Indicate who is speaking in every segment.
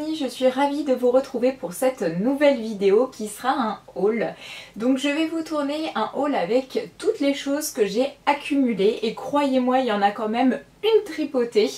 Speaker 1: Stéphanie, je suis ravie de vous retrouver pour cette nouvelle vidéo qui sera un haul. Donc je vais vous tourner un haul avec toutes les choses que j'ai accumulées et croyez-moi il y en a quand même une tripotée.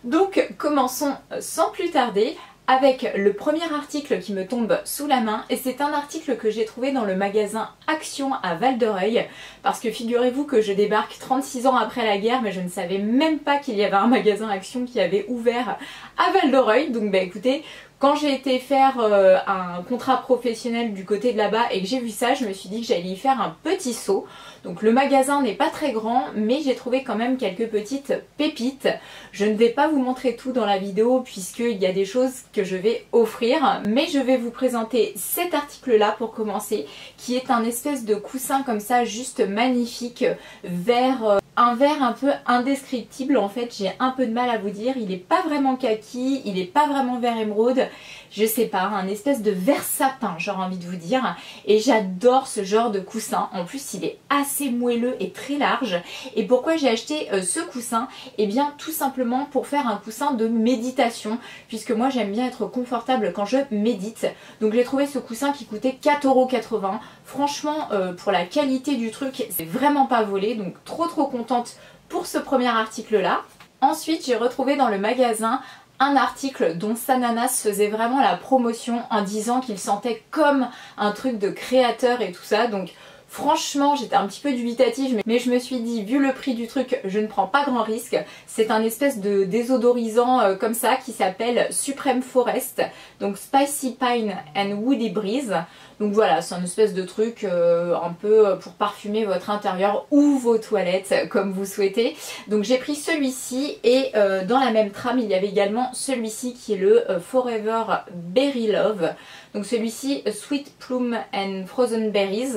Speaker 1: Donc commençons sans plus tarder avec le premier article qui me tombe sous la main et c'est un article que j'ai trouvé dans le magasin Action à Val-d'Oreuil parce que figurez-vous que je débarque 36 ans après la guerre mais je ne savais même pas qu'il y avait un magasin Action qui avait ouvert à Val-d'Oreuil. Donc bah écoutez, quand j'ai été faire un contrat professionnel du côté de là-bas et que j'ai vu ça, je me suis dit que j'allais y faire un petit saut. Donc le magasin n'est pas très grand, mais j'ai trouvé quand même quelques petites pépites. Je ne vais pas vous montrer tout dans la vidéo puisqu'il y a des choses que je vais offrir, mais je vais vous présenter cet article-là pour commencer, qui est un espèce de coussin comme ça, juste magnifique, vert, un vert un peu indescriptible en fait, j'ai un peu de mal à vous dire, il n'est pas vraiment kaki, il n'est pas vraiment vert émeraude, je sais pas, un espèce de vert sapin j'aurais envie de vous dire, et j'adore ce genre de coussin. En plus il est assez moelleux et très large. Et pourquoi j'ai acheté ce coussin? Et bien tout simplement pour faire un coussin de méditation, puisque moi j'aime bien être confortable quand je médite. Donc j'ai trouvé ce coussin qui coûtait 4,80 €. Franchement pour la qualité du truc c'est vraiment pas volé, donc trop contente pour ce premier article là. Ensuite j'ai retrouvé dans le magasin un article dont Sananas faisait vraiment la promotion en disant qu'il sentait comme un truc de créateur et tout ça. Donc franchement j'étais un petit peu dubitative mais je me suis dit vu le prix du truc je ne prends pas grand risque. C'est un espèce de désodorisant comme ça qui s'appelle Supreme Forest, donc Spicy Pine and Woody Breeze. Donc voilà, c'est un espèce de truc un peu pour parfumer votre intérieur ou vos toilettes comme vous souhaitez. Donc j'ai pris celui-ci et dans la même trame il y avait également celui-ci qui est le Forever Berry Love. Donc celui-ci Sweet Plum and Frozen Berries.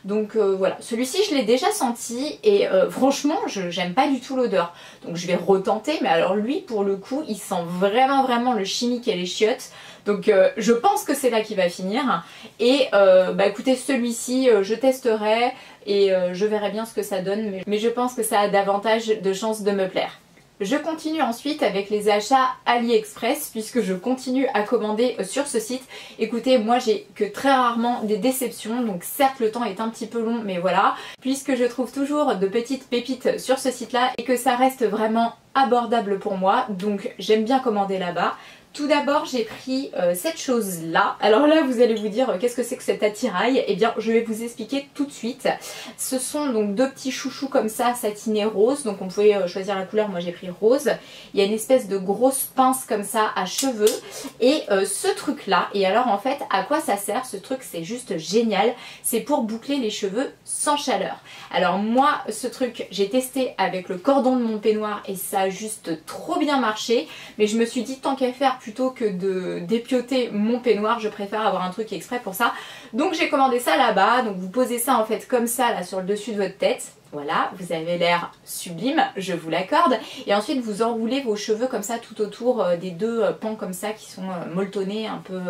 Speaker 1: Donc voilà, celui-ci je l'ai déjà senti et franchement j'aime pas du tout l'odeur. Donc je vais retenter, mais alors lui pour le coup il sent vraiment le chimique et les chiottes. Donc je pense que c'est là qu'il va finir. Et bah écoutez, celui-ci je testerai et je verrai bien ce que ça donne, mais je pense que ça a davantage de chances de me plaire. Je continue ensuite avec les achats AliExpress puisque je continue à commander sur ce site. Écoutez, moi j'ai que très rarement des déceptions, donc certes le temps est un petit peu long mais voilà. Puisque je trouve toujours de petites pépites sur ce site là et que ça reste vraiment abordable pour moi, donc j'aime bien commander là-bas. Tout d'abord j'ai pris cette chose là. Alors là vous allez vous dire qu'est-ce que c'est que cet attirail? Eh bien je vais vous expliquer tout de suite. Ce sont donc deux petits chouchous comme ça satinés rose, donc on pouvait choisir la couleur, moi j'ai pris rose. Il y a une espèce de grosse pince comme ça à cheveux et ce truc là, et alors en fait à quoi ça sert ce truc? C'est juste génial, c'est pour boucler les cheveux sans chaleur. Alors moi ce truc j'ai testé avec le cordon de mon peignoir et ça a juste trop bien marché, mais je me suis dit tant qu'à faire plutôt que de dépioter mon peignoir, je préfère avoir un truc exprès pour ça. Donc j'ai commandé ça là-bas, donc vous posez ça en fait comme ça là sur le dessus de votre tête. Voilà, vous avez l'air sublime, je vous l'accorde. Et ensuite vous enroulez vos cheveux comme ça tout autour des deux pans comme ça qui sont molletonnés un peu,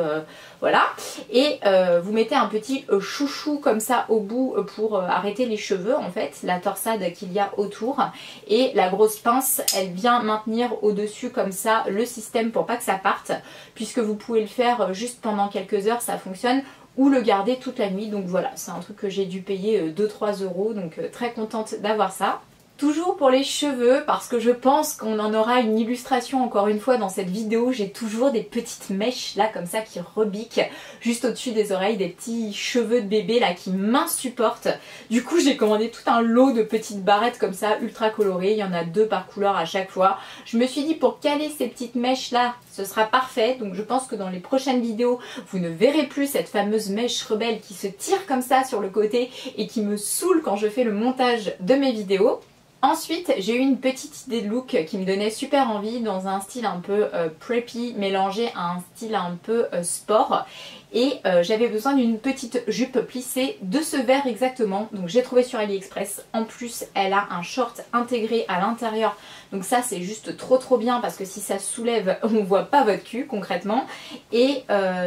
Speaker 1: voilà. Et vous mettez un petit chouchou comme ça au bout pour arrêter les cheveux en fait, la torsade qu'il y a autour. Et la grosse pince, elle vient maintenir au-dessus comme ça le système pour pas que ça parte. Puisque vous pouvez le faire juste pendant quelques heures, ça fonctionne. Ou le garder toute la nuit. Donc voilà, c'est un truc que j'ai dû payer 2-3 €, donc très contente d'avoir ça. Toujours pour les cheveux, parce que je pense qu'on en aura une illustration encore une fois dans cette vidéo, j'ai toujours des petites mèches là comme ça qui rebiquent juste au-dessus des oreilles, des petits cheveux de bébé là qui m'insupportent. Du coup j'ai commandé tout un lot de petites barrettes comme ça ultra colorées, il y en a 2 par couleur à chaque fois. Je me suis dit pour caler ces petites mèches là, ce sera parfait, donc je pense que dans les prochaines vidéos vous ne verrez plus cette fameuse mèche rebelle qui se tire comme ça sur le côté et qui me saoule quand je fais le montage de mes vidéos. Ensuite j'ai eu une petite idée de look qui me donnait super envie dans un style un peu preppy mélangé à un style un peu sport. Et j'avais besoin d'une petite jupe plissée de ce vert exactement, donc j'ai trouvé sur AliExpress. En plus elle a un short intégré à l'intérieur, donc ça c'est juste trop bien parce que si ça soulève on voit pas votre cul concrètement. Et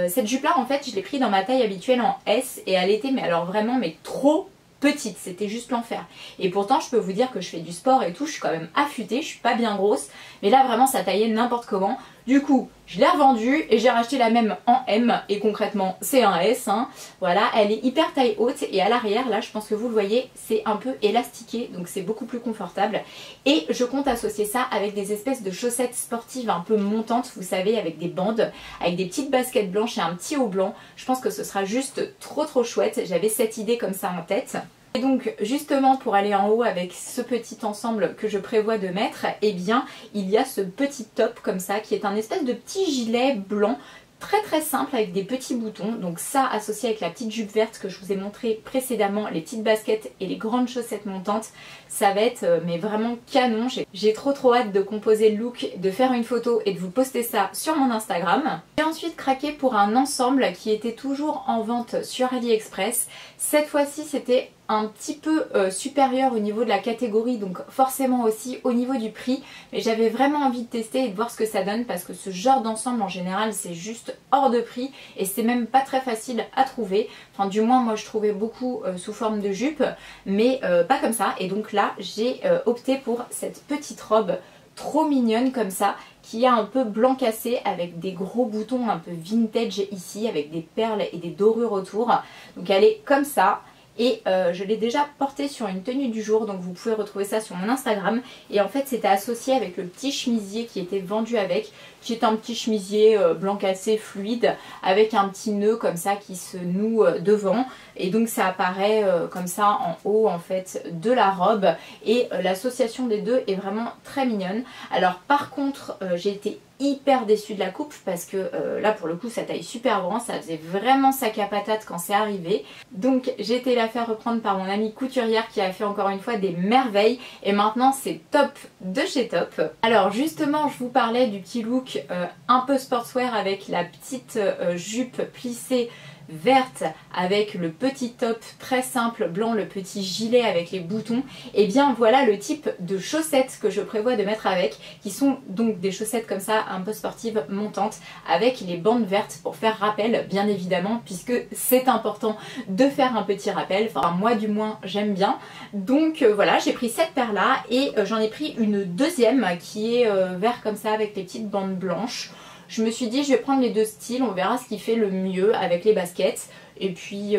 Speaker 1: cette jupe là en fait je l'ai pris dans ma taille habituelle en S et elle était mais alors vraiment mais trop petite, c'était juste l'enfer. Et pourtant je peux vous dire que je fais du sport et tout, je suis quand même affûtée, je suis pas bien grosse, mais là vraiment ça taillait n'importe comment. Du coup, je l'ai revendue et j'ai racheté la même en M et concrètement c'est un S. Hein. Voilà, elle est hyper taille haute et à l'arrière, là je pense que vous le voyez, c'est un peu élastiqué donc c'est beaucoup plus confortable. Et je compte associer ça avec des espèces de chaussettes sportives un peu montantes, vous savez, avec des bandes, avec des petites baskets blanches et un petit haut blanc. Je pense que ce sera juste trop chouette, j'avais cette idée comme ça en tête. Et donc justement pour aller en haut avec ce petit ensemble que je prévois de mettre, eh bien il y a ce petit top comme ça qui est un espèce de petit gilet blanc très simple avec des petits boutons. Donc ça associé avec la petite jupe verte que je vous ai montré précédemment, les petites baskets et les grandes chaussettes montantes, ça va être mais vraiment canon. J'ai trop hâte de composer le look, de faire une photo et de vous poster ça sur mon Instagram. J'ai ensuite craqué pour un ensemble qui était toujours en vente sur AliExpress. Cette fois-ci c'était un petit peu supérieur au niveau de la catégorie, donc forcément aussi au niveau du prix, mais j'avais vraiment envie de tester et de voir ce que ça donne parce que ce genre d'ensemble en général c'est juste hors de prix et c'est même pas très facile à trouver, enfin du moins moi je trouvais beaucoup sous forme de jupe mais pas comme ça. Et donc là j'ai opté pour cette petite robe trop mignonne comme ça qui a un peu blanc cassé avec des gros boutons un peu vintage ici avec des perles et des dorures autour. Donc elle est comme ça. Et je l'ai déjà porté sur une tenue du jour, donc vous pouvez retrouver ça sur mon Instagram. Et en fait c'était associé avec le petit chemisier qui était vendu avec, qui est un petit chemisier blanc cassé fluide avec un petit nœud comme ça qui se noue devant. Et donc ça apparaît comme ça en haut en fait de la robe. Et l'association des deux est vraiment très mignonne. Alors par contre j'ai été hyper déçue de la coupe parce que là pour le coup ça taille super grand, ça faisait vraiment sac à patate quand c'est arrivé. Donc j'ai été la faire reprendre par mon amie couturière qui a fait encore une fois des merveilles et maintenant c'est top de chez top. Alors justement je vous parlais du petit look un peu sportswear avec la petite jupe plissée verte avec le petit top très simple blanc, le petit gilet avec les boutons. Et bien voilà le type de chaussettes que je prévois de mettre avec, qui sont donc des chaussettes comme ça un peu sportives montantes avec les bandes vertes pour faire rappel bien évidemment, puisque c'est important de faire un petit rappel, enfin moi du moins j'aime bien. Donc voilà, j'ai pris cette paire là et j'en ai pris une deuxième qui est vert comme ça avec les petites bandes blanches. Je me suis dit je vais prendre les deux styles, on verra ce qui fait le mieux avec les baskets. Et puis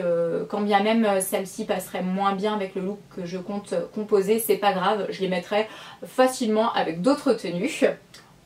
Speaker 1: quand bien même celle-ci passerait moins bien avec le look que je compte composer, c'est pas grave, je les mettrai facilement avec d'autres tenues.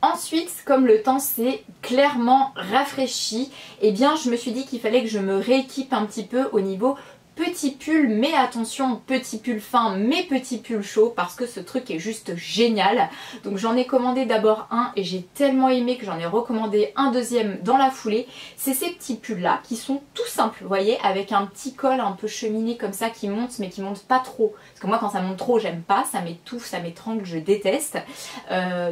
Speaker 1: Ensuite, comme le temps s'est clairement rafraîchi, eh bien je me suis dit qu'il fallait que je me rééquipe un petit peu au niveau petit pull, mais attention, petit pull fin, mais petit pull chaud, parce que ce truc est juste génial. Donc j'en ai commandé d'abord un et j'ai tellement aimé que j'en ai recommandé un deuxième dans la foulée. C'est ces petits pulls là qui sont tout simples, vous voyez, avec un petit col un peu cheminé comme ça qui monte, mais qui monte pas trop. Parce que moi quand ça monte trop j'aime pas, ça m'étouffe, ça m'étrangle, je déteste.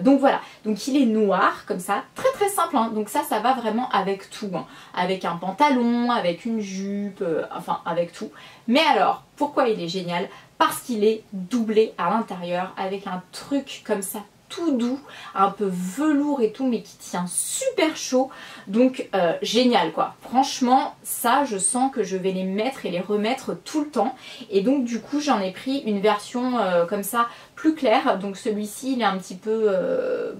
Speaker 1: Donc voilà, donc il est noir comme ça, très simple, hein. Donc ça va vraiment avec tout, hein. Avec un pantalon, avec une jupe, enfin avec tout. Mais alors, pourquoi il est génial? Parce qu'il est doublé à l'intérieur avec un truc comme ça tout doux, un peu velours et tout, mais qui tient super chaud. Donc génial quoi. Franchement, ça je sens que je vais les mettre et les remettre tout le temps. Et donc du coup j'en ai pris une version comme ça plus clair. Donc celui-ci il est un petit peu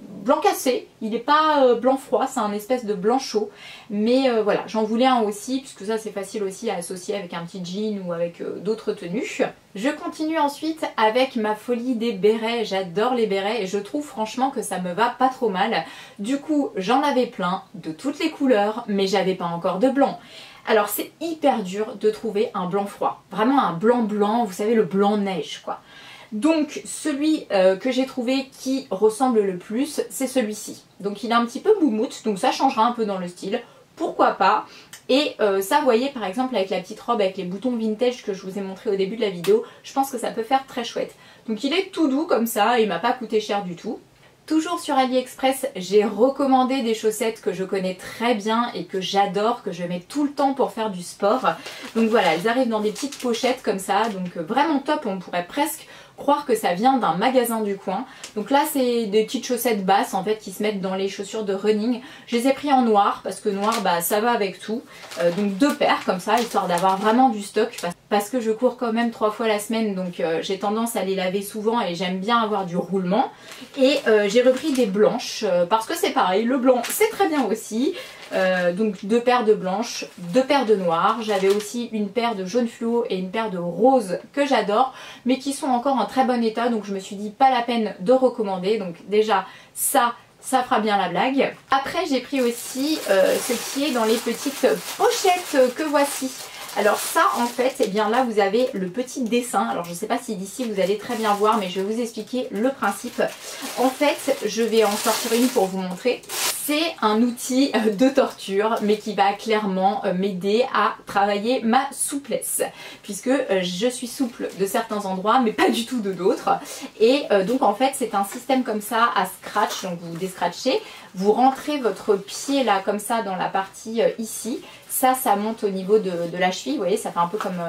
Speaker 1: blanc cassé, il n'est pas blanc froid, c'est un espèce de blanc chaud. Mais voilà, j'en voulais un aussi, puisque ça c'est facile aussi à associer avec un petit jean ou avec d'autres tenues. Je continue ensuite avec ma folie des bérets. J'adore les bérets et je trouve franchement que ça me va pas trop mal. Du coup j'en avais plein de toutes les couleurs, mais j'avais pas encore de blanc. Alors c'est hyper dur de trouver un blanc froid, vraiment un blanc blanc, vous savez, le blanc neige quoi. Donc celui que j'ai trouvé qui ressemble le plus, c'est celui-ci. Donc il est un petit peu moumoute, donc ça changera un peu dans le style, pourquoi pas. Et ça, vous voyez, par exemple avec la petite robe avec les boutons vintage que je vous ai montré au début de la vidéo, je pense que ça peut faire très chouette. Donc il est tout doux comme ça, il m'a pas coûté cher du tout. Toujours sur AliExpress, j'ai recommandé des chaussettes que je connais très bien et que j'adore, que je mets tout le temps pour faire du sport. Donc voilà, elles arrivent dans des petites pochettes comme ça, donc vraiment top, on pourrait presque croire que ça vient d'un magasin du coin. Donc là c'est des petites chaussettes basses en fait qui se mettent dans les chaussures de running. Je les ai pris en noir parce que noir bah ça va avec tout. Donc deux paires comme ça, histoire d'avoir vraiment du stock. parce que je cours quand même 3 fois la semaine, donc j'ai tendance à les laver souvent et j'aime bien avoir du roulement. Et j'ai repris des blanches parce que c'est pareil, le blanc c'est très bien aussi. Donc 2 paires de blanches, 2 paires de noires. J'avais aussi une paire de jaune fluo et une paire de rose que j'adore, mais qui sont encore en très bon état, donc je me suis dit pas la peine de recommander. Donc déjà ça fera bien la blague. Après j'ai pris aussi ce qui est dans les petites pochettes que voici. Alors ça en fait, eh bien là vous avez le petit dessin. Alors je ne sais pas si d'ici vous allez très bien voir, mais je vais vous expliquer le principe. En fait, je vais en sortir une pour vous montrer. C'est un outil de torture, mais qui va clairement m'aider à travailler ma souplesse. Puisque je suis souple de certains endroits, mais pas du tout de d'autres. Et donc en fait, c'est un système comme ça à scratch. Donc vous descratchez, vous rentrez votre pied là comme ça dans la partie ici. Ça monte au niveau de la cheville, vous voyez, ça fait un peu comme,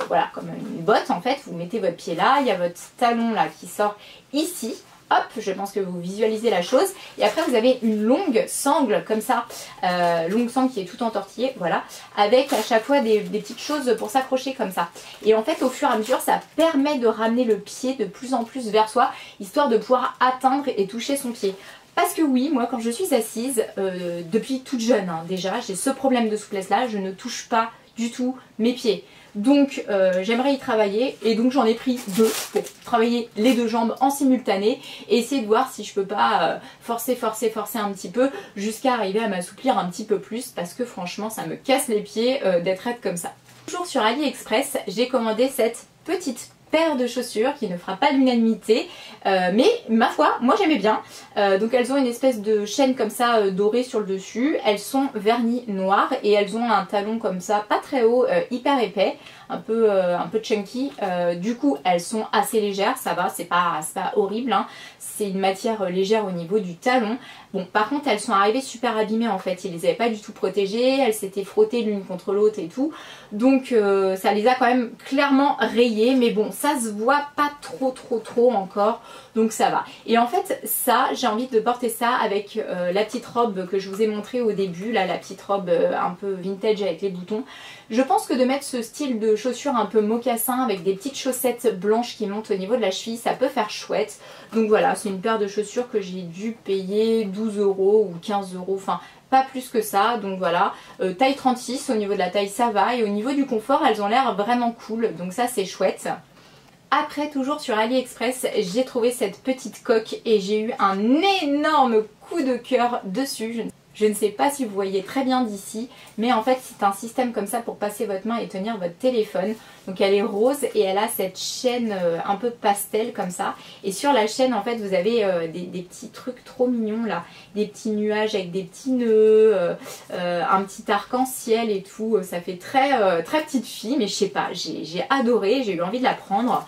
Speaker 1: voilà, comme une botte en fait. Vous mettez votre pied là, il y a votre talon là qui sort ici. Hop, je pense que vous visualisez la chose. Et après vous avez une longue sangle comme ça, longue sangle qui est tout entortillée, voilà, avec à chaque fois des petites choses pour s'accrocher comme ça. Et en fait au fur et à mesure ça permet de ramener le pied de plus en plus vers soi, histoire de pouvoir atteindre et toucher son pied. Parce que oui, moi quand je suis assise, depuis toute jeune hein, déjà, j'ai ce problème de souplesse là, je ne touche pas du tout mes pieds. Donc j'aimerais y travailler et donc j'en ai pris 2 pour travailler les 2 jambes en simultané et essayer de voir si je peux pas forcer un petit peu jusqu'à arriver à m'assouplir un petit peu plus, parce que franchement ça me casse les pieds d'être raide comme ça. Toujours sur AliExpress, j'ai commandé cette petite paire de chaussures qui ne fera pas l'unanimité, mais ma foi moi j'aimais bien. Donc elles ont une espèce de chaîne comme ça dorée sur le dessus, elles sont vernies noires et elles ont un talon comme ça pas très haut, hyper épais, un peu chunky. Du coup elles sont assez légères, ça va, c'est pas horrible hein. C'est une matière légère au niveau du talon. Bon, par contre elles sont arrivées super abîmées en fait, ils les avaient pas du tout protégées, elles s'étaient frottées l'une contre l'autre et tout, donc ça les a quand même clairement rayées, mais bon ça se voit pas trop encore, donc ça va. Et en fait ça, j'ai envie de porter ça avec la petite robe que je vous ai montrée au début, là la petite robe un peu vintage avec les boutons. Je pense que de mettre ce style de chaussures un peu mocassin avec des petites chaussettes blanches qui montent au niveau de la cheville, ça peut faire chouette. Donc voilà, c'est une paire de chaussures que j'ai dû payer 12 € ou 15 €, enfin pas plus que ça. Donc voilà, taille 36, au niveau de la taille ça va, et au niveau du confort elles ont l'air vraiment cool, donc ça c'est chouette. Après, toujours sur AliExpress, j'ai trouvé cette petite coque et j'ai eu un énorme coup de cœur dessus. Je ne sais pas si vous voyez très bien d'ici, mais en fait c'est un système comme ça pour passer votre main et tenir votre téléphone. Donc elle est rose et elle a cette chaîne un peu pastel comme ça. Et sur la chaîne en fait vous avez des petits trucs trop mignons là. Des petits nuages avec des petits nœuds, un petit arc-en-ciel et tout. Ça fait très petite fille, mais je sais pas, j'ai adoré, j'ai eu envie de la prendre.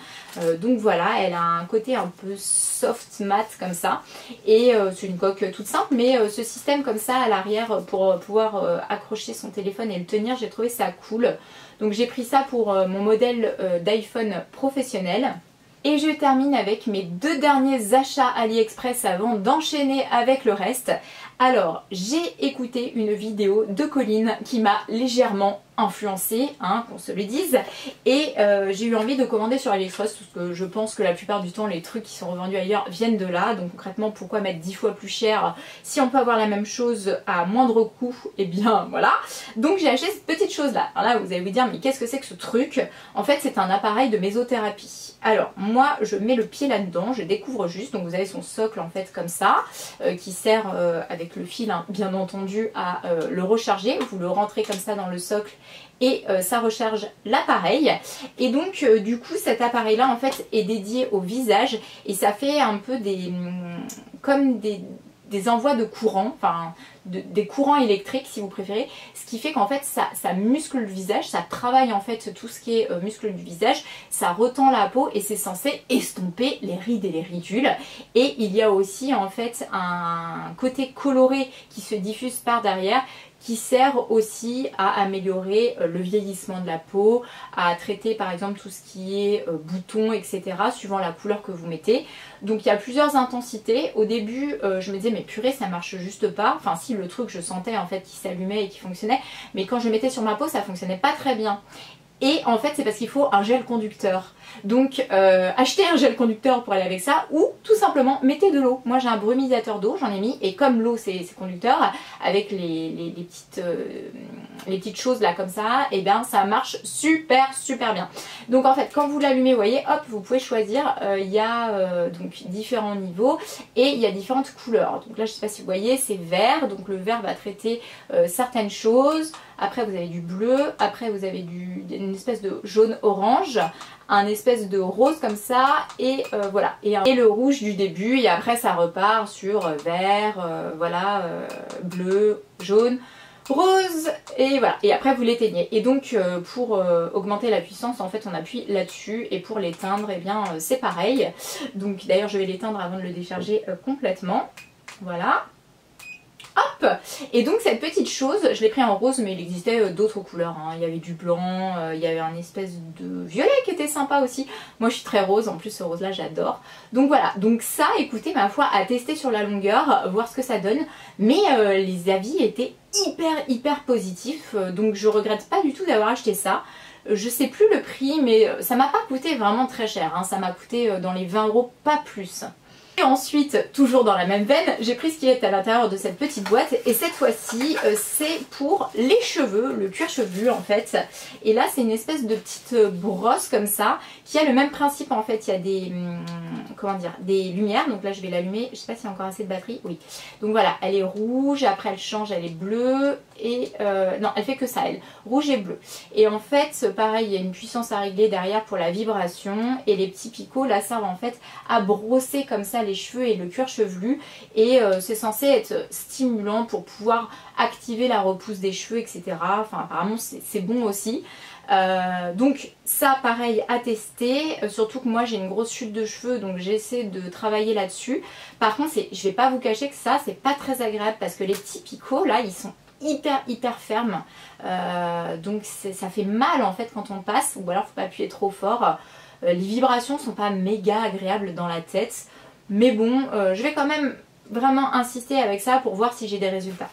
Speaker 1: Donc voilà, elle a un côté un peu soft mat comme ça, et c'est une coque toute simple, mais ce système comme ça à l'arrière pour pouvoir accrocher son téléphone et le tenir, j'ai trouvé ça cool. Donc j'ai pris ça pour mon modèle d'iPhone professionnel. Et je termine avec mes 2 derniers achats AliExpress avant d'enchaîner avec le reste. Alors, j'ai écouté une vidéo de Colline qui m'a légèrement influencée, hein, qu'on se le dise, et j'ai eu envie de commander sur AliExpress parce que je pense que la plupart du temps les trucs qui sont revendus ailleurs viennent de là. Donc concrètement, pourquoi mettre 10 fois plus cher si on peut avoir la même chose à moindre coût? Et bien voilà, donc j'ai acheté cette petite chose là. Alors là vous allez vous dire mais qu'est-ce que c'est que ce truc? En fait c'est un appareil de mésothérapie. Alors moi je mets le pied là-dedans, je découvre juste, donc vous avez son socle en fait comme ça, qui sert avec le fil hein, bien entendu à le recharger. Vous le rentrez comme ça dans le socle et ça recharge l'appareil. Et donc du coup cet appareil là en fait est dédié au visage et ça fait un peu comme des envois de courant, enfin des courants électriques si vous préférez, ce qui fait qu'en fait ça muscle le visage, ça travaille en fait tout ce qui est muscle du visage, ça retend la peau et c'est censé estomper les rides et les ridules. Et il y a aussi en fait un côté coloré qui se diffuse par derrière, qui sert aussi à améliorer le vieillissement de la peau, à traiter par exemple tout ce qui est boutons, etc. suivant la couleur que vous mettez. Donc il y a plusieurs intensités. Au début je me disais mais purée ça marche juste pas. Enfin si, le truc je sentais en fait qui s'allumait et qui fonctionnait, mais quand je mettais sur ma peau ça fonctionnait pas très bien. Et en fait c'est parce qu'il faut un gel conducteur. Donc achetez un gel conducteur pour aller avec ça, ou tout simplement mettez de l'eau. Moi j'ai un brumisateur d'eau, j'en ai mis, et comme l'eau c'est conducteur, avec les petites choses là comme ça, et bien ça marche super bien. Donc en fait quand vous l'allumez, vous voyez, hop, vous pouvez choisir, il y a donc différents niveaux et il y a différentes couleurs. Donc là je sais pas si vous voyez, c'est vert, donc le vert va traiter certaines choses. Après vous avez du bleu, après vous avez une espèce de jaune orange, un espèce de rose comme ça, et voilà, et le rouge du début, et après ça repart sur vert, voilà, bleu, jaune, rose, et voilà, et après vous l'éteignez. Et donc pour augmenter la puissance, en fait on appuie là-dessus, et pour l'éteindre, et bien c'est pareil. Donc d'ailleurs je vais l'éteindre avant de le décharger complètement, voilà. Hop! Et donc cette petite chose, je l'ai pris en rose, mais il existait d'autres couleurs, hein. Il y avait du blanc, il y avait un espèce de violet qui était sympa aussi. Moi je suis très rose, en plus ce rose là j'adore. Donc voilà, donc ça, écoutez, ma foi, à tester sur la longueur, voir ce que ça donne. Mais les avis étaient hyper positifs, donc je regrette pas du tout d'avoir acheté ça. Je sais plus le prix, mais ça m'a pas coûté vraiment très cher, hein. Ça m'a coûté dans les 20 €, pas plus. Et ensuite, toujours dans la même veine, j'ai pris ce qui est à l'intérieur de cette petite boîte, et cette fois-ci c'est pour les cheveux, le cuir chevelu en fait. Et là c'est une espèce de petite brosse comme ça, qui a le même principe en fait. Il y a des, comment dire, des lumières, donc là je vais l'allumer, je sais pas s'il y a encore assez de batterie, oui. Donc voilà, elle est rouge, après elle change, elle est bleue, et non, elle fait que ça, elle, rouge et bleu. Et en fait pareil, il y a une puissance à régler derrière pour la vibration, et les petits picots là servent en fait à brosser comme ça les cheveux et le cuir chevelu, et c'est censé être stimulant pour pouvoir activer la repousse des cheveux, etc. Enfin apparemment c'est bon aussi. Donc ça pareil à tester, surtout que moi j'ai une grosse chute de cheveux, donc j'essaie de travailler là-dessus. Par contre je vais pas vous cacher que ça c'est pas très agréable, parce que les petits picots là ils sont hyper fermes, donc ça fait mal en fait quand on passe, ou alors faut pas appuyer trop fort. Les vibrations sont pas méga agréables dans la tête, mais bon, je vais quand même vraiment insister avec ça pour voir si j'ai des résultats.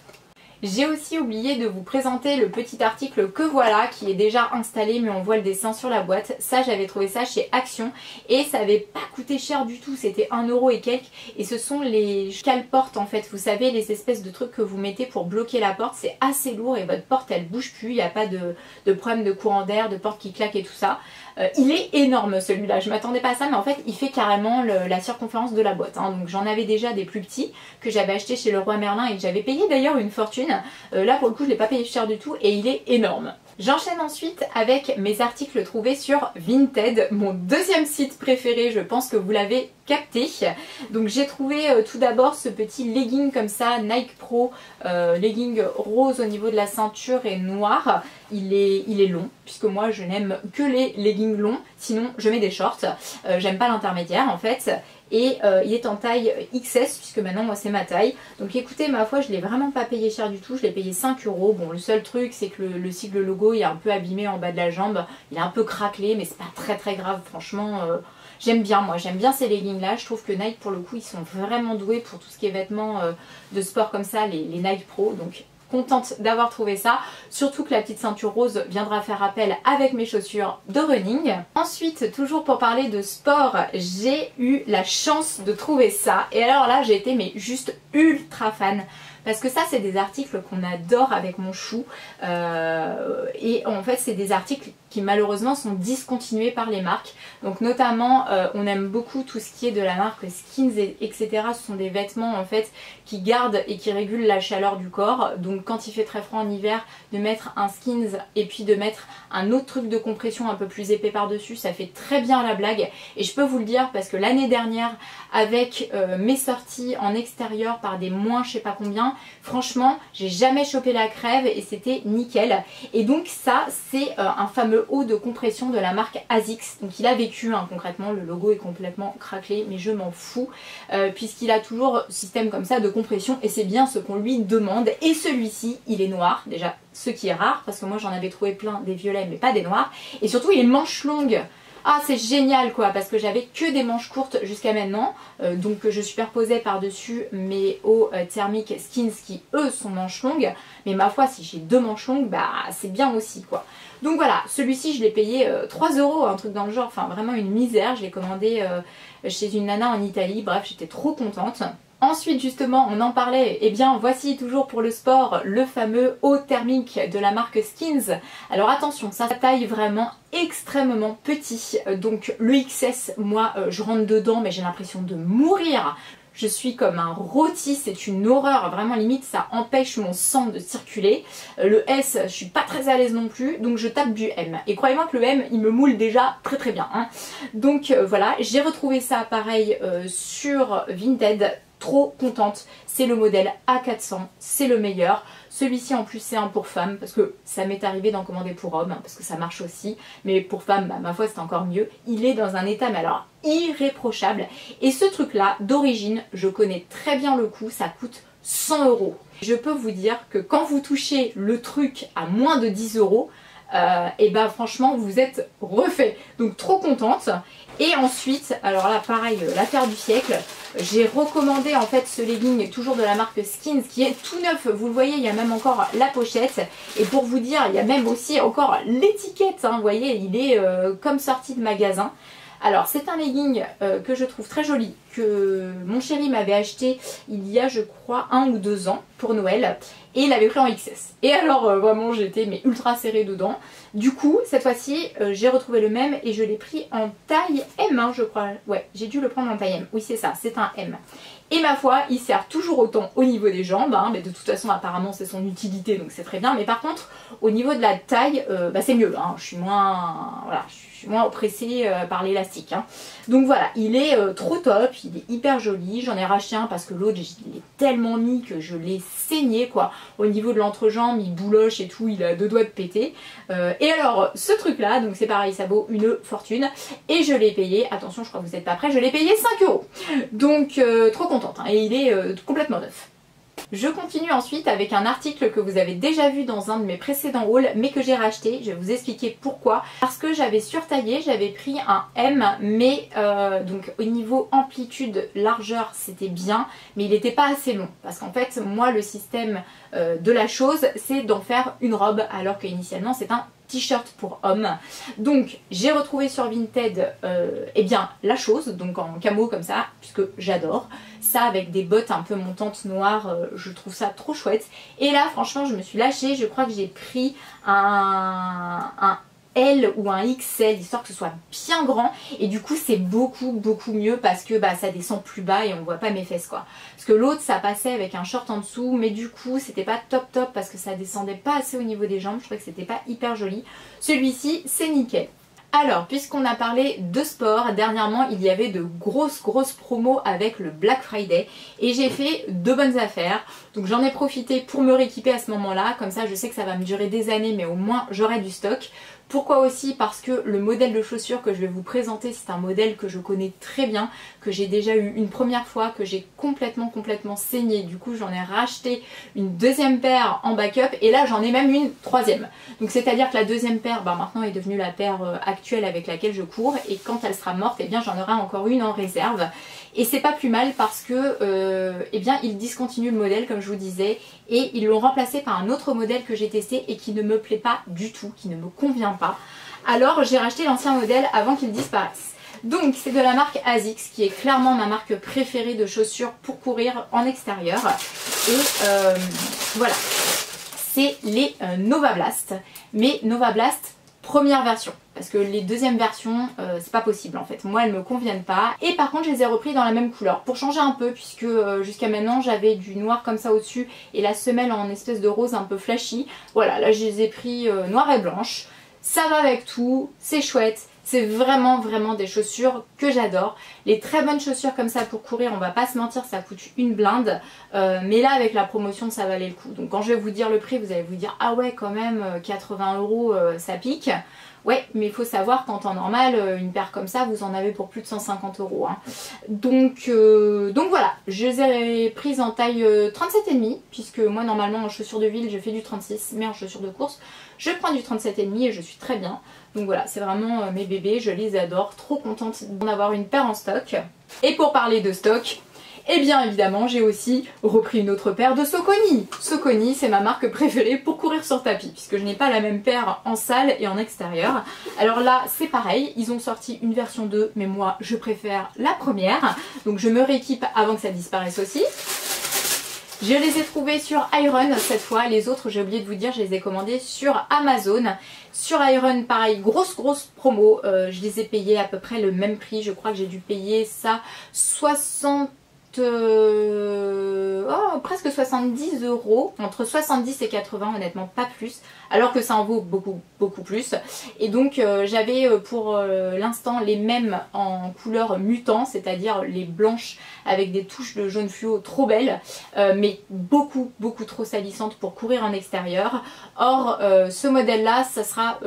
Speaker 1: J'ai aussi oublié de vous présenter le petit article que voilà, qui est déjà installé, mais on voit le dessin sur la boîte. Ça, j'avais trouvé ça chez Action et ça avait pas coûté cher du tout, c'était 1 € et quelques. Et ce sont les cale-portes en fait, vous savez, les espèces de trucs que vous mettez pour bloquer la porte. C'est assez lourd et votre porte elle bouge plus, il n'y a pas de problème de courant d'air, de porte qui claque et tout ça. Il est énorme celui-là, je m'attendais pas à ça, mais en fait il fait carrément la circonférence de la boîte, hein. Donc j'en avais déjà des plus petits que j'avais acheté chez Leroy Merlin et que j'avais payé d'ailleurs une fortune. Là pour le coup je l'ai pas payé cher du tout et il est énorme. J'enchaîne ensuite avec mes articles trouvés sur Vinted, mon deuxième site préféré, je pense que vous l'avez capté. Donc j'ai trouvé tout d'abord ce petit legging comme ça, Nike Pro, legging rose au niveau de la ceinture et noir. Il est long, puisque moi je n'aime que les leggings longs, sinon je mets des shorts. J'aime pas l'intermédiaire en fait. Et il est en taille XS, puisque maintenant moi c'est ma taille. Donc écoutez, ma foi je l'ai vraiment pas payé cher du tout, je l'ai payé 5 €. Bon, le seul truc c'est que le sigle logo il est un peu abîmé en bas de la jambe, il est un peu craquelé, mais c'est pas très grave, franchement. J'aime bien, moi j'aime bien ces leggings là. Je trouve que Nike pour le coup ils sont vraiment doués pour tout ce qui est vêtements de sport comme ça, les Nike Pro. Donc contente d'avoir trouvé ça, surtout que la petite ceinture rose viendra faire appel avec mes chaussures de running. Ensuite, toujours pour parler de sport, j'ai eu la chance de trouver ça, et alors là j'ai été mais juste ultra fan. Parce que ça c'est des articles qu'on adore avec mon chou, et en fait c'est des articles qui malheureusement sont discontinués par les marques. Donc notamment on aime beaucoup tout ce qui est de la marque Skins etc. Ce sont des vêtements en fait qui gardent et qui régulent la chaleur du corps. Donc quand il fait très froid en hiver, de mettre un Skins et puis de mettre un autre truc de compression un peu plus épais par dessus, ça fait très bien la blague. Et je peux vous le dire parce que l'année dernière avec mes sorties en extérieur par des moins je sais pas combien, franchement j'ai jamais chopé la crève et c'était nickel. Et donc ça c'est un fameux haut de compression de la marque ASICS. Donc il a vécu hein, concrètement, le logo est complètement craquelé mais je m'en fous puisqu'il a toujours ce système comme ça de compression et c'est bien ce qu'on lui demande. Et celui-ci il est noir, déjà ce qui est rare parce que moi j'en avais trouvé plein des violets mais pas des noirs, et surtout il est manche longue. Ah c'est génial quoi, parce que j'avais que des manches courtes jusqu'à maintenant, donc je superposais par dessus mes hauts thermiques Skins qui eux sont manches longues, mais ma foi si j'ai deux manches longues bah c'est bien aussi quoi. Donc voilà, celui-ci je l'ai payé 3 €, un truc dans le genre, enfin vraiment une misère. Je l'ai commandé chez une nana en Italie, bref j'étais trop contente. Ensuite justement on en parlait, et bien voici toujours pour le sport le fameux haut thermique de la marque Skins. Alors attention, ça taille vraiment extrêmement petit, donc le XS moi je rentre dedans mais j'ai l'impression de mourir. Je suis comme un rôti, c'est une horreur, vraiment limite ça empêche mon sang de circuler. Le S, je suis pas très à l'aise non plus, donc je tape du M. Et croyez-moi que le M, il me moule déjà très très bien. Hein. Donc voilà, j'ai retrouvé ça pareil sur Vinted, trop contente. C'est le modèle A400, c'est le meilleur. Celui-ci en plus c'est un pour femmes, parce que ça m'est arrivé d'en commander pour hommes, parce que ça marche aussi. Mais pour femmes, bah, ma foi c'est encore mieux. Il est dans un état, mais alors irréprochable. Et ce truc là, d'origine, je connais très bien le coût, ça coûte 100 €. Je peux vous dire que quand vous touchez le truc à moins de 10 €, et ben franchement vous êtes refait, donc trop contente. Et ensuite, alors là pareil, l'affaire du siècle, j'ai recommandé en fait ce legging toujours de la marque Skins qui est tout neuf, vous le voyez, il y a même encore la pochette, et pour vous dire il y a même aussi encore l'étiquette, hein, vous voyez, il est comme sorti de magasin. Alors c'est un legging que je trouve très joli, que mon chéri m'avait acheté il y a je crois 1 ou 2 ans pour Noël, et il l'avait pris en XS. Et alors vraiment j'étais mais ultra serrée dedans. Du coup cette fois-ci j'ai retrouvé le même et je l'ai pris en taille M, hein, je crois. Ouais, j'ai dû le prendre en taille M, oui c'est ça, c'est un M. Et ma foi, il sert toujours autant au niveau des jambes, hein, mais de toute façon apparemment c'est son utilité donc c'est très bien. Mais par contre au niveau de la taille, bah, c'est mieux, hein, je suis moins, voilà, je suis moins oppressée par l'élastique. Hein. Donc voilà, il est trop top, il est hyper joli. J'en ai racheté un parce que l'autre je l'ai tellement mis que je l'ai saigné quoi. Au niveau de l'entrejambe, il bouloche et tout, il a 2 doigts de péter. Et alors ce truc là, donc c'est pareil, ça vaut une fortune. Et je l'ai payé, attention je crois que vous n'êtes pas prêts, je l'ai payé 5 €. Donc trop contente, hein, et il est complètement neuf. Je continue ensuite avec un article que vous avez déjà vu dans un de mes précédents hauls mais que j'ai racheté. Je vais vous expliquer pourquoi. Parce que j'avais surtaillé, j'avais pris un M mais donc au niveau amplitude, largeur c'était bien mais il n'était pas assez long. Parce qu'en fait moi le système de la chose c'est d'en faire une robe alors qu'initialement c'est un t-shirt pour homme. Donc j'ai retrouvé sur Vinted eh bien la chose, donc en camo comme ça, puisque j'adore. Ça avec des bottes un peu montantes noires, je trouve ça trop chouette. Et là franchement je me suis lâchée, je crois que j'ai pris un L ou un XL histoire que ce soit bien grand et du coup c'est beaucoup mieux parce que bah, ça descend plus bas et on voit pas mes fesses quoi. Parce que l'autre ça passait avec un short en dessous mais du coup c'était pas top parce que ça descendait pas assez au niveau des jambes, je trouvais que c'était pas hyper joli. Celui-ci c'est nickel. Alors, puisqu'on a parlé de sport, dernièrement il y avait de grosses promos avec le Black Friday et j'ai fait de bonnes affaires. Donc j'en ai profité pour me rééquiper à ce moment-là, comme ça je sais que ça va me durer des années mais au moins j'aurai du stock. Pourquoi aussi? Parce que le modèle de chaussures que je vais vous présenter, c'est un modèle que je connais très bien, que j'ai déjà eu une première fois, que j'ai complètement saigné. Du coup, j'en ai racheté une deuxième paire en backup et là, j'en ai même une troisième. Donc, c'est-à-dire que la deuxième paire, bah, maintenant est devenue la paire actuelle avec laquelle je cours et quand elle sera morte, eh bien, j'en aurai encore une en réserve. Et c'est pas plus mal parce que eh bien ils discontinuent le modèle comme je vous disais et ils l'ont remplacé par un autre modèle que j'ai testé et qui ne me plaît pas du tout, qui ne me convient pas. Alors j'ai racheté l'ancien modèle avant qu'il disparaisse. Donc c'est de la marque ASICS qui est clairement ma marque préférée de chaussures pour courir en extérieur. Et voilà, c'est les Nova Blast, mais Nova Blast première version. Parce que les deuxièmes versions, c'est pas possible en fait. Moi, elles me conviennent pas. Et par contre, je les ai repris dans la même couleur. Pour changer un peu, puisque jusqu'à maintenant, j'avais du noir comme ça au-dessus. Et la semelle en espèce de rose un peu flashy. Voilà, là, je les ai pris noir et blanche. Ça va avec tout, c'est chouette. C'est vraiment des chaussures que j'adore. Les très bonnes chaussures comme ça pour courir, on va pas se mentir, ça coûte une blinde. Mais là avec la promotion ça valait le coup. Donc quand je vais vous dire le prix, vous allez vous dire ah ouais quand même 80 € ça pique. Ouais, mais il faut savoir qu'en temps normal, une paire comme ça, vous en avez pour plus de 150 €. Hein. Donc voilà, je les ai prises en taille 37,5, puisque moi normalement en chaussures de ville, je fais du 36, mais en chaussures de course, je prends du 37,5 et je suis très bien. Donc voilà, c'est vraiment mes bébés, je les adore, trop contente d'en avoir une paire en stock. Et pour parler de stock, Et bien évidemment, j'ai aussi repris une autre paire de Saucony. Saucony, c'est ma marque préférée pour courir sur tapis, puisque je n'ai pas la même paire en salle et en extérieur. Alors là, c'est pareil, ils ont sorti une version 2, mais moi, je préfère la première. Donc je me rééquipe avant que ça disparaisse aussi. Je les ai trouvés sur Iron cette fois, les autres j'ai oublié de vous dire, je les ai commandés sur Amazon. Sur Iron pareil, grosse promo, je les ai payés à peu près le même prix, je crois que j'ai dû payer ça 60... presque 70 €, entre 70 et 80 honnêtement, pas plus, alors que ça en vaut beaucoup plus. Et donc j'avais pour l'instant les mêmes en couleur mutant, c'est-à-dire les blanches avec des touches de jaune fluo trop belles, mais beaucoup trop salissantes pour courir en extérieur. Or ce modèle là, ça sera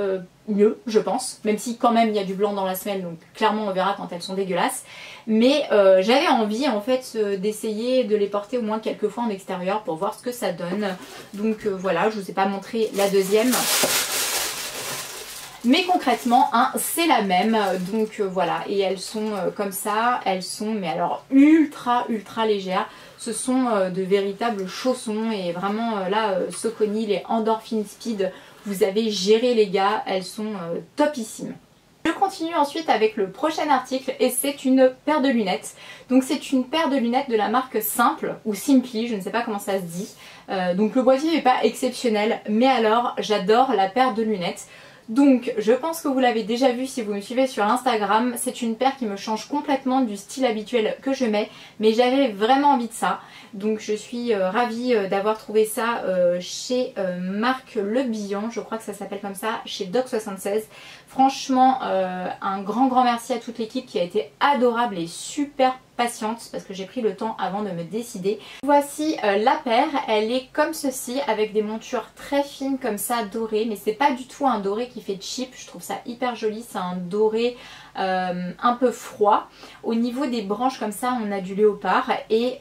Speaker 1: mieux je pense, même si quand même il y a du blanc dans la semelle, donc clairement on verra quand elles sont dégueulasses. Mais j'avais envie en fait d'essayer de les porter au moins quelques fois en extérieur pour voir ce que ça donne. Donc voilà, je vous ai pas montré la deuxième. Mais concrètement, hein, c'est la même, donc voilà, et elles sont comme ça, elles sont mais alors ultra légères. Ce sont de véritables chaussons et vraiment là, Saucony, les Endorphin Speed, vous avez géré les gars, elles sont topissimes. Je continue ensuite avec le prochain article et c'est une paire de lunettes. Donc c'est une paire de lunettes de la marque Simple ou Simply, je ne sais pas comment ça se dit. Donc le boîtier n'est pas exceptionnel, mais alors j'adore la paire de lunettes. Donc je pense que vous l'avez déjà vu si vous me suivez sur Instagram, c'est une paire qui me change complètement du style habituel que je mets, mais j'avais vraiment envie de ça. Donc je suis ravie d'avoir trouvé ça chez Marc Le Bihan, je crois que ça s'appelle comme ça, chez Doc76. Franchement, un grand merci à toute l'équipe qui a été adorable et super patiente parce que j'ai pris le temps avant de me décider. Voici la paire, elle est comme ceci avec des montures très fines comme ça dorées, mais c'est pas du tout un doré qui fait cheap, je trouve ça hyper joli, c'est un doré un peu froid. Au niveau des branches comme ça on a du léopard et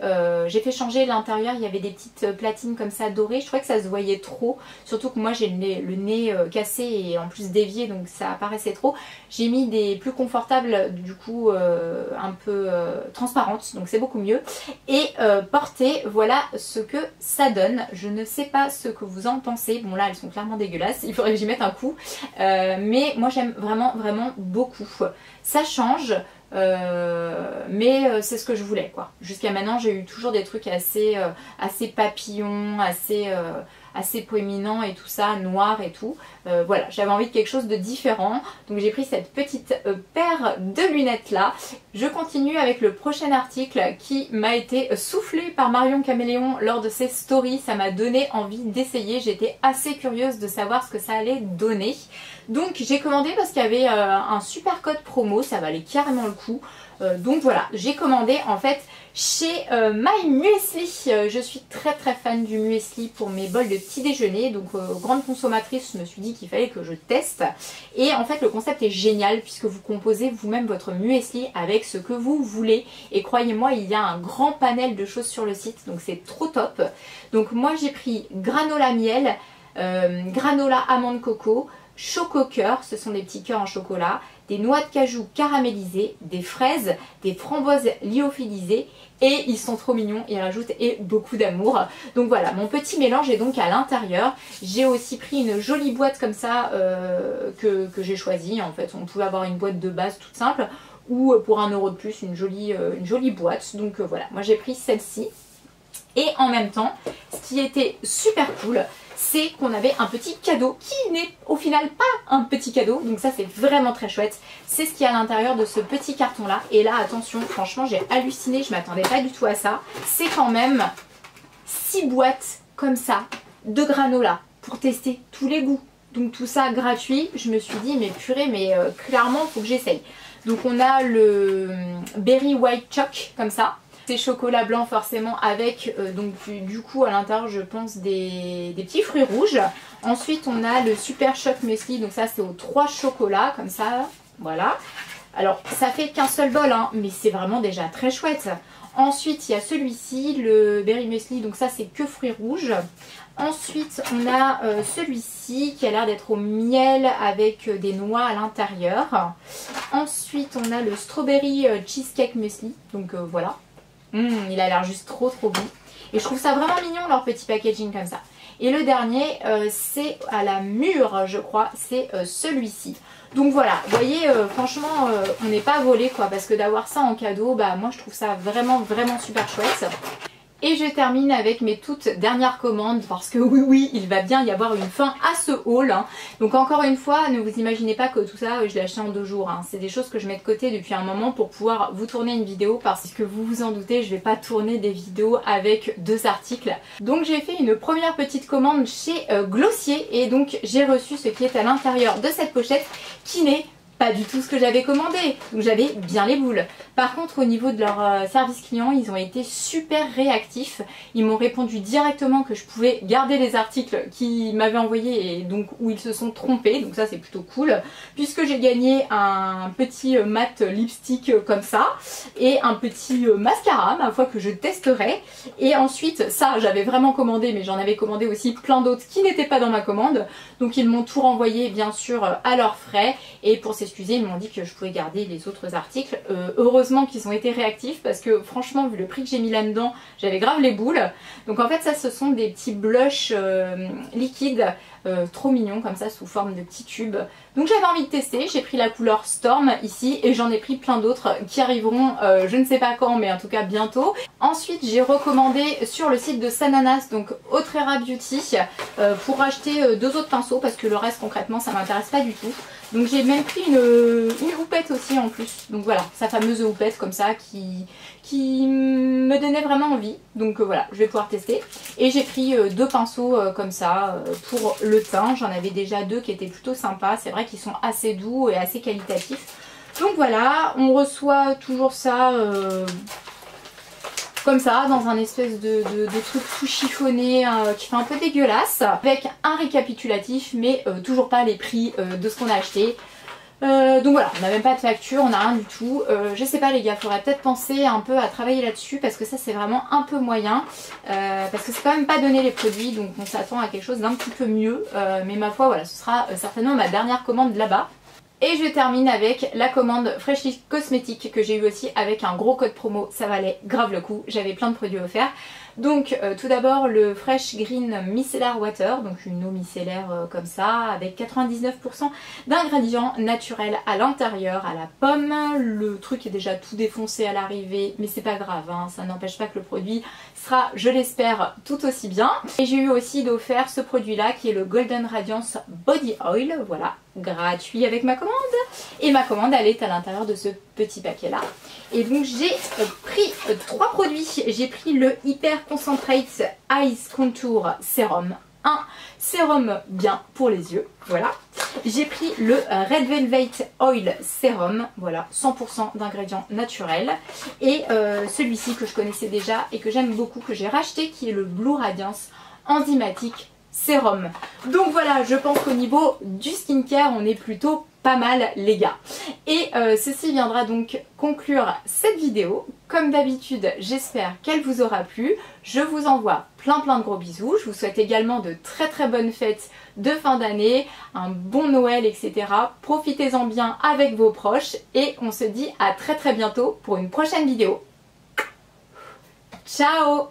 Speaker 1: j'ai fait changer l'intérieur, il y avait des petites platines comme ça dorées, je trouvais que ça se voyait trop, surtout que moi j'ai le nez cassé et en plus dévié donc ça apparaissait trop. J'ai mis des plus confortables du coup un peu transparentes, donc c'est beaucoup mieux. Et portées, voilà ce que ça donne. Je ne sais pas ce que vous en pensez, bon là elles sont clairement dégueulasses, il faudrait que j'y mette un coup, mais moi j'aime vraiment beaucoup. Ça change, mais c'est ce que je voulais quoi. Jusqu'à maintenant j'ai eu toujours des trucs assez papillons, assez proéminents et tout ça, noir et tout. Voilà, j'avais envie de quelque chose de différent. Donc j'ai pris cette petite paire de lunettes là. Je continue avec le prochain article qui m'a été soufflé par Marion Caméléon lors de ses stories. Ça m'a donné envie d'essayer. J'étais assez curieuse de savoir ce que ça allait donner. Donc j'ai commandé parce qu'il y avait un super code promo, ça valait carrément le coup. Donc voilà, j'ai commandé en fait chez My Muesli. Je suis très fan du muesli pour mes bols de petit déjeuner. Donc grande consommatrice, je me suis dit qu'il fallait que je teste. Et en fait le concept est génial puisque vous composez vous-même votre muesli avec ce que vous voulez. Et croyez-moi, il y a un grand panel de choses sur le site, donc c'est trop top. Donc moi j'ai pris granola miel, granola amande coco, choco cœur, ce sont des petits cœurs en chocolat, des noix de cajou caramélisées, des fraises, des framboises lyophilisées et ils sont trop mignons, ils rajoutent et beaucoup d'amour. Donc voilà, mon petit mélange est donc à l'intérieur. J'ai aussi pris une jolie boîte comme ça que j'ai choisie. En fait, on pouvait avoir une boîte de base toute simple ou pour 1 € de plus une jolie boîte. Donc voilà, moi j'ai pris celle-ci. Et en même temps, ce qui était super cool, c'est qu'on avait un petit cadeau qui n'est au final pas un petit cadeau. Donc ça c'est vraiment très chouette. C'est ce qu'il y a à l'intérieur de ce petit carton là. Et là attention, franchement j'ai halluciné, je m'attendais pas du tout à ça. C'est quand même 6 boîtes comme ça de granola pour tester tous les goûts. Donc tout ça gratuit. Je me suis dit mais purée, mais clairement il faut que j'essaye. Donc on a le Berry White Choc comme ça. C'est chocolat blanc forcément avec donc du coup à l'intérieur je pense des petits fruits rouges. Ensuite on a le Super Choc Muesli, donc ça c'est aux 3 chocolats comme ça, voilà. Alors ça fait qu'un seul bol hein, mais c'est vraiment déjà très chouette. Ensuite il y a celui-ci, le Berry Muesli, donc ça c'est que fruits rouges. Ensuite on a celui-ci qui a l'air d'être au miel avec des noix à l'intérieur. Ensuite on a le Strawberry Cheesecake Muesli, donc voilà. Il a l'air juste trop bon. Et je trouve ça vraiment mignon leur petit packaging comme ça. Et le dernier, c'est à la mûre, je crois, c'est celui-ci. Donc voilà, vous voyez, franchement, on n'est pas volé quoi, parce que d'avoir ça en cadeau, bah moi je trouve ça vraiment super chouette. Et je termine avec mes toutes dernières commandes parce que oui, il va bien y avoir une fin à ce haul. Hein. Donc encore une fois, ne vous imaginez pas que tout ça, je l'ai acheté en 2 jours. Hein. C'est des choses que je mets de côté depuis un moment pour pouvoir vous tourner une vidéo parce que vous vous en doutez, je vais pas tourner des vidéos avec 2 articles. Donc j'ai fait une première petite commande chez Glossier et donc j'ai reçu ce qui est à l'intérieur de cette pochette qui n'est pas du tout ce que j'avais commandé, donc j'avais bien les boules. Par contre au niveau de leur service client, ils ont été super réactifs. Ils m'ont répondu directement que je pouvais garder les articles qu'ils m'avaient envoyés et donc où ils se sont trompés, donc ça c'est plutôt cool. Puisque j'ai gagné un petit mat lipstick comme ça et un petit mascara, ma foi, que je testerai. Et ensuite ça j'avais vraiment commandé, mais j'en avais commandé aussi plein d'autres qui n'étaient pas dans ma commande. Donc ils m'ont tout renvoyé bien sûr à leurs frais et pour ces ils m'ont dit que je pouvais garder les autres articles. Heureusement qu'ils ont été réactifs parce que franchement vu le prix que j'ai mis là-dedans, j'avais grave les boules. Donc en fait ça ce sont des petits blushs liquides trop mignons comme ça sous forme de petits tubes. Donc j'avais envie de tester, j'ai pris la couleur Storm ici et j'en ai pris plein d'autres qui arriveront je ne sais pas quand mais en tout cas bientôt. Ensuite j'ai recommandé sur le site de Sananas, donc Autrera Beauty, pour acheter 2 autres pinceaux parce que le reste concrètement ça m'intéresse pas du tout. Donc j'ai même pris une houppette aussi en plus. Donc voilà, sa fameuse houppette comme ça qui me donnait vraiment envie. Donc voilà, je vais pouvoir tester. Et j'ai pris 2 pinceaux comme ça pour le teint. J'en avais déjà 2 qui étaient plutôt sympas. C'est vrai qu'ils sont assez doux et assez qualitatifs. Donc voilà, on reçoit toujours ça comme ça, dans un espèce de truc tout chiffonné qui fait un peu dégueulasse, avec un récapitulatif, mais toujours pas les prix de ce qu'on a acheté. Donc voilà, on n'a même pas de facture, on n'a rien du tout. Je sais pas les gars, faudrait peut-être penser un peu à travailler là-dessus parce que ça c'est vraiment un peu moyen. Parce que c'est quand même pas donné les produits, donc on s'attend à quelque chose d'un petit peu mieux. Mais ma foi, voilà, ce sera certainement ma dernière commande là-bas. Et je termine avec la commande Freshly Cosmetics que j'ai eu aussi avec un gros code promo, ça valait grave le coup, j'avais plein de produits offerts. Donc tout d'abord le Fresh Green Micellar Water, donc une eau micellaire comme ça, avec 99% d'ingrédients naturels à l'intérieur, à la pomme. Le truc est déjà tout défoncé à l'arrivée, mais c'est pas grave, hein, ça n'empêche pas que le produit sera, je l'espère, tout aussi bien. Et j'ai eu aussi d'offert ce produit là qui est le Golden Radiance Body Oil, voilà, gratuit avec ma commande. Et ma commande elle est à l'intérieur de ce petit paquet là. Et donc j'ai pris 3 produits. J'ai pris le Hyper Concentrate Eyes Contour Sérum, un sérum bien pour les yeux, voilà. J'ai pris le Red Velvet Oil Sérum, voilà, 100% d'ingrédients naturels. Et celui-ci que je connaissais déjà et que j'aime beaucoup, que j'ai racheté, qui est le Blue Radiance Enzymatic Sérum. Donc voilà, je pense qu'au niveau du skincare, on est plutôt pas mal les gars. Et ceci viendra donc conclure cette vidéo. Comme d'habitude, j'espère qu'elle vous aura plu. Je vous envoie plein de gros bisous. Je vous souhaite également de très bonnes fêtes de fin d'année, un bon Noël, etc. Profitez-en bien avec vos proches et on se dit à très bientôt pour une prochaine vidéo. Ciao!